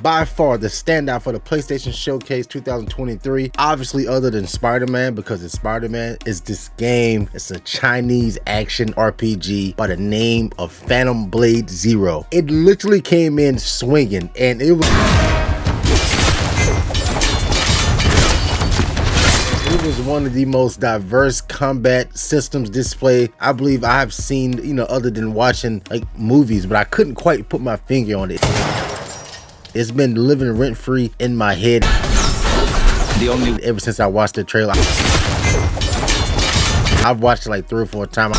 By far the standout for the PlayStation Showcase 2023, obviously other than Spider-Man, because it's Spider-Man, is this game. It's a Chinese action RPG by the name of Phantom Blade Zero. It literally came in swinging, and it was one of the most diverse combat systems display I believe I have seen, other than watching like movies, but I couldn't quite put my finger on it. It's been living rent-free in my head ever since I watched the trailer. I've watched it like 3 or 4 times.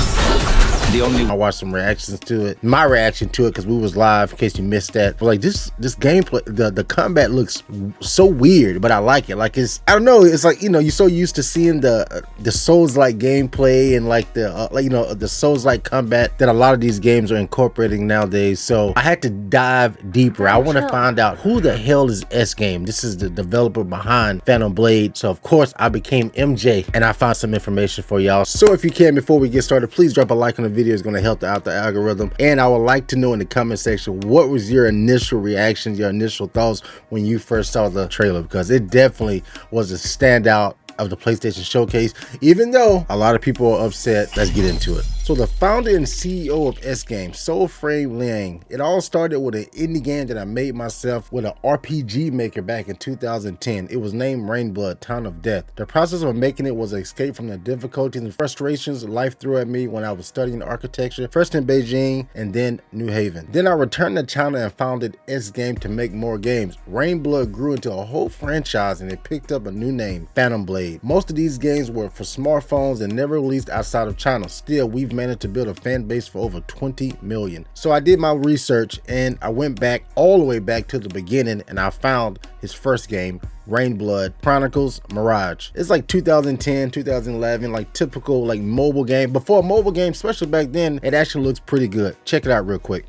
I watched some reactions to it. My reaction to it, because we was live, in case you missed that. But like this gameplay, the combat looks so weird, but I like it. Like I don't know. It's like, you're so used to seeing the Souls-like gameplay and like the Souls-like combat that a lot of these games are incorporating nowadays. So I had to dive deeper. I want to find out who the hell is S-Game. This is the developer behind Phantom Blade. So of course I became MJ and I found some information for y'all. So if you can, before we get started, please drop a like on the video. Is going to help out the algorithm, and I would like to know in the comment section, what was your initial reactions, your initial thoughts when you first saw the trailer, because it definitely was a standout of the PlayStation Showcase, even though a lot of people are upset. Let's get into it. So the founder and CEO of S-Game, Soulframe Liang, it all started with an indie game that I made myself with an RPG maker back in 2010. It was named Rainblood, Town of Death. The process of making it was an escape from the difficulties and frustrations life threw at me when I was studying architecture, first in Beijing and then New Haven. Then I returned to China and founded S-Game to make more games. Rainblood grew into a whole franchise and it picked up a new name, Phantom Blade. Most of these games were for smartphones and never released outside of China. Still, we've managed to build a fan base for over 20 million. So I did my research and I went back all the way back to the beginning, and I found his first game, Rainblood Chronicles Mirage. It's like 2010, 2011, like typical like mobile game. Before a mobile game, especially back then, it actually looks pretty good. Check it out real quick.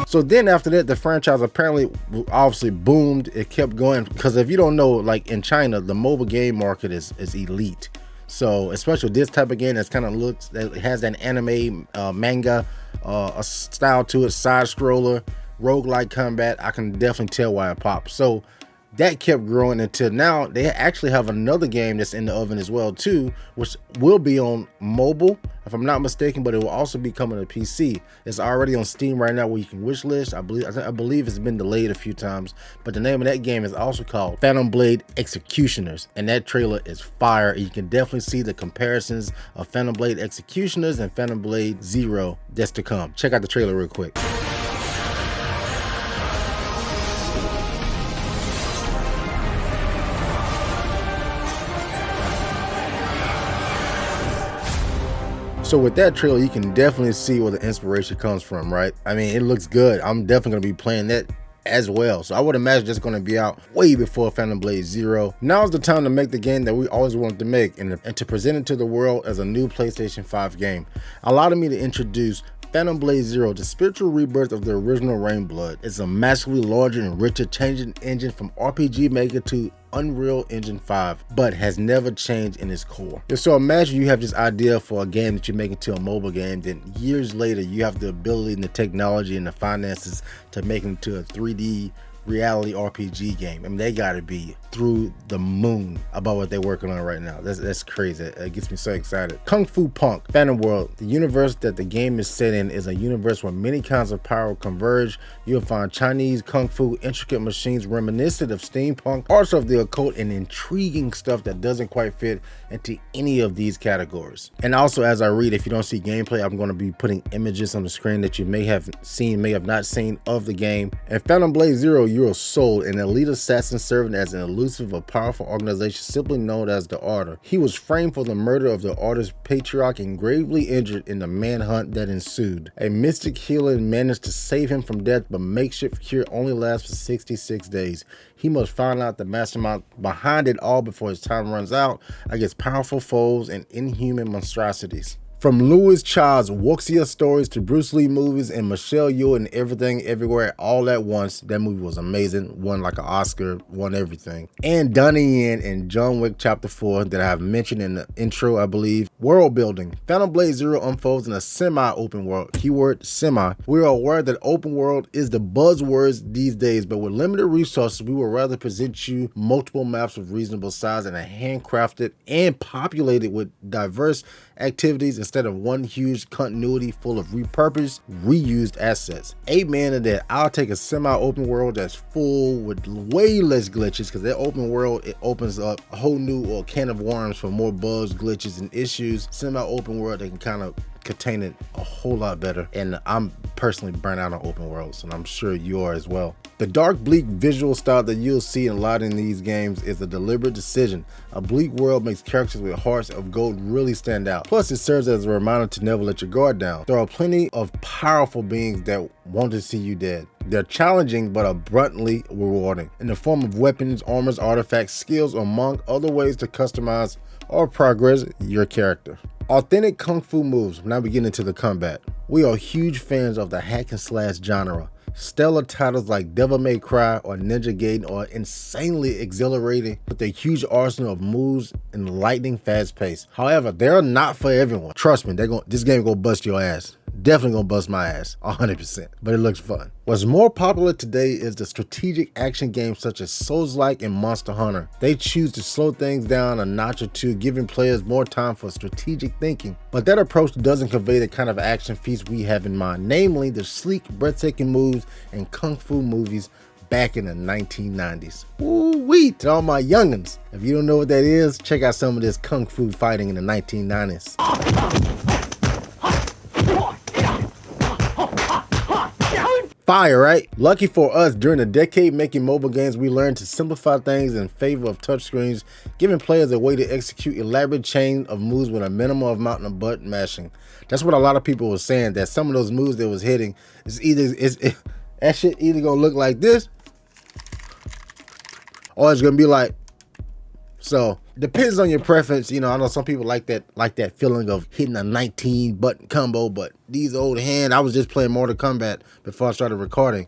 So then after that, the franchise apparently obviously boomed. It kept going, because if you don't know, like in China, the mobile game market is elite. So especially this type of game that's kind of looks, that has that anime manga a style to it, side scroller, roguelike combat, I can definitely tell why it popped. So that kept growing until now they actually have another game that's in the oven as well too, which will be on mobile if I'm not mistaken, but it will also be coming to PC. It's already on Steam right now where you can wish list. I believe it's been delayed a few times, but the name of that game is also called Phantom Blade Executioners, and that trailer is fire. You can definitely see the comparisons of Phantom Blade Executioners and Phantom Blade Zero that's to come. Check out the trailer real quick. So with that trailer, you can definitely see where the inspiration comes from, right? I mean, it looks good. I'm definitely going to be playing that as well. So I would imagine it's going to be out way before Phantom Blade Zero. Now is the time to make the game that we always wanted to make, and to present it to the world as a new PlayStation 5 game. Allowed me to introduce Phantom Blade Zero, the spiritual rebirth of the original Rainblood. It's a massively larger and richer changing engine from RPG Maker to Unreal Engine 5, but has never changed in its core. So imagine you have this idea for a game that you're making to a mobile game, then years later you have the ability and the technology and the finances to make it to a 3D reality RPG game. I mean, they gotta be through the moon about what they're working on right now. That's crazy. It gets me so excited. Kung Fu Punk Phantom World. The universe that the game is set in is a universe where many kinds of power converge. You'll find Chinese kung fu, intricate machines reminiscent of steampunk, arts of the occult, and intriguing stuff that doesn't quite fit into any of these categories. And also, as I read, if you don't see gameplay, I'm going to be putting images on the screen that you may have seen, may have not seen of the game. And Phantom Blade Zero, you're a soul, an elite assassin serving as an elusive but powerful organization simply known as the Order. He was framed for the murder of the Order's patriarch and gravely injured in the manhunt that ensued. A mystic healer managed to save him from death, but makeshift cure only lasts for 66 days. He must find out the mastermind behind it all before his time runs out against powerful foes and inhuman monstrosities. From Louis Child's Wuxia stories to Bruce Lee movies and Michelle Yeoh and Everything Everywhere All at Once, that movie was amazing. Won like an Oscar, won everything. And Donnie Yen and John Wick Chapter 4 that I have mentioned in the intro, I believe. World building. Phantom Blade Zero unfolds in a semi-open world. Keyword semi. We are aware that open world is the buzzwords these days, but with limited resources, we would rather present you multiple maps of reasonable size and handcrafted and populated with diverse activities instead of one huge continuity full of repurposed, reused assets. Amen to that. I'll take a semi-open world that's full with way less glitches, because that open world, it opens up a whole new can of worms for more bugs, glitches, and issues. Semi-open world, they can kind of contain it a whole lot better, and I'm personally burnt out on open worlds, and I'm sure you are as well. The dark, bleak visual style that you'll see in a lot in these games is a deliberate decision. A bleak world makes characters with hearts of gold really stand out. Plus, it serves as a reminder to never let your guard down. There are plenty of powerful beings that want to see you dead. They're challenging but abundantly rewarding in the form of weapons, armors, artifacts, skills, among other ways to customize or progress your character. Authentic kung fu moves. Now we get into the combat. We are huge fans of the hack and slash genre. Stellar titles like Devil May Cry or Ninja Gaiden are insanely exhilarating with their huge arsenal of moves and lightning fast pace. However, they're not for everyone. Trust me, this game gonna bust your ass. Definitely gonna bust my ass, 100%, but it looks fun. What's more popular today is the strategic action games such as Souls-like and Monster Hunter. They choose to slow things down a notch or two, giving players more time for strategic thinking. But that approach doesn't convey the kind of action feats we have in mind, namely the sleek, breathtaking moves and kung fu movies back in the 1990s. Ooh-wee, to all my youngins. If you don't know what that is, check out some of this kung fu fighting in the 1990s. Fire, right? Lucky for us, during the decade making mobile games, we learned to simplify things in favor of touchscreens, giving players a way to execute elaborate chain of moves with a minimal amount of button mashing. That's what a lot of people were saying, that some of those moves that was hitting that shit either gonna look like this or it's gonna be like so. Depends on your preference. You know, I know some people like that feeling of hitting a 19 button combo, but these old hands, I was just playing Mortal Kombat before I started recording.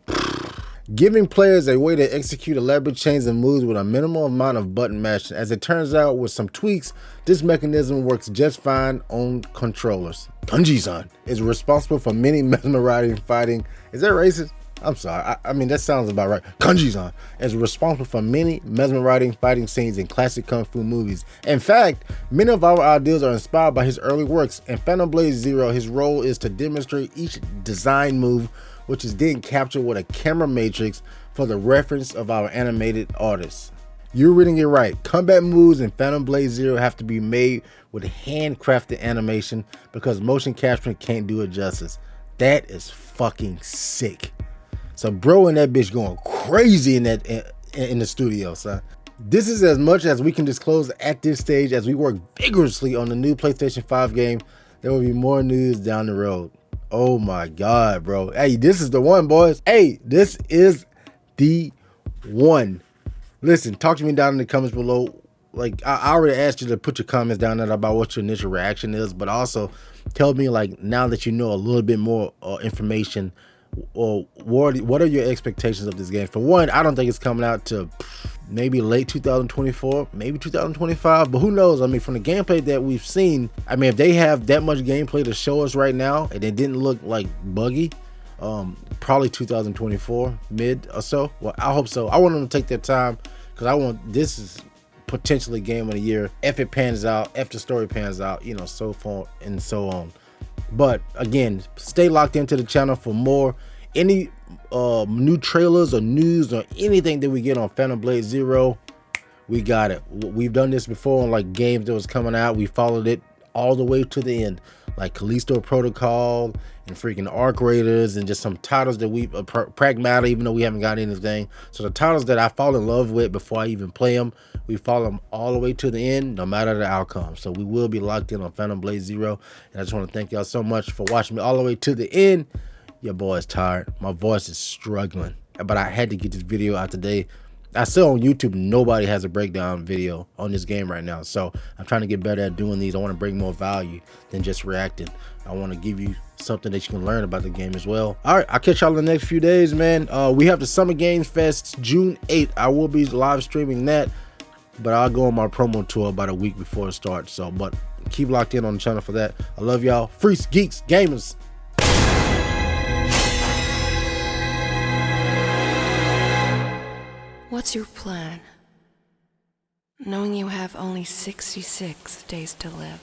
Giving players a way to execute elaborate chains of moves with a minimal amount of button mashing. As it turns out, with some tweaks, this mechanism works just fine on controllers. Kanji-san is responsible for many mesmerizing fighting. Is that racist? I'm sorry, I mean, that sounds about right. Kanji-san is responsible for many mesmerizing fighting scenes in classic kung fu movies. In fact, many of our ideas are inspired by his early works. In Phantom Blade Zero, his role is to demonstrate each design move, which is then captured with a camera matrix for the reference of our animated artists. You're reading it right. Combat moves in Phantom Blade Zero have to be made with handcrafted animation because motion capture can't do it justice. That is fucking sick. So bro and that bitch going crazy in the studio, son. This is as much as we can disclose at this stage as we work vigorously on the new PlayStation 5 game. There will be more news down the road. Oh my God, bro. Hey, this is the one, boys. Hey, this is the one. Listen, talk to me down in the comments below. Like, I already asked you to put your comments down there about what your initial reaction is, but also tell me, like, now that you know a little bit more information, or what are your expectations of this game? For one, I don't think it's coming out to maybe late 2024, maybe 2025, but who knows? I mean, from the gameplay that we've seen, I mean, if they have that much gameplay to show us right now and it didn't look like buggy, probably 2024 mid or so. Well, I hope so. I want them to take their time, because this is potentially game of the year if it pans out, if the story pans out, you know, so forth and so on. But again, stay locked into the channel for more. Any new trailers or news or anything that we get on Phantom Blade Zero, we got it. We've done this before on like games that was coming out. We followed it all the way to the end, like Callisto Protocol and freaking Arc Raiders, and just some titles that we Pragmata, even though we haven't got anything. So the titles that I fall in love with before I even play them, we follow them all the way to the end, no matter the outcome. So we will be locked in on Phantom Blade Zero, and I just want to thank y'all so much for watching me all the way to the end. Your boy is tired, my voice is struggling, but I had to get this video out today. I still on YouTube, nobody has a breakdown video on this game right now. So I'm trying to get better at doing these. I want to bring more value than just reacting. I want to give you something that you can learn about the game as well. All right, I'll catch y'all in the next few days, man. We have the Summer Games Fest June 8th. I will be live streaming that, but I'll go on my promo tour about a week before it starts. So, but keep locked in on the channel for that. I love y'all. Freaks, geeks, gamers. What's your plan? Knowing you have only 66 days to live.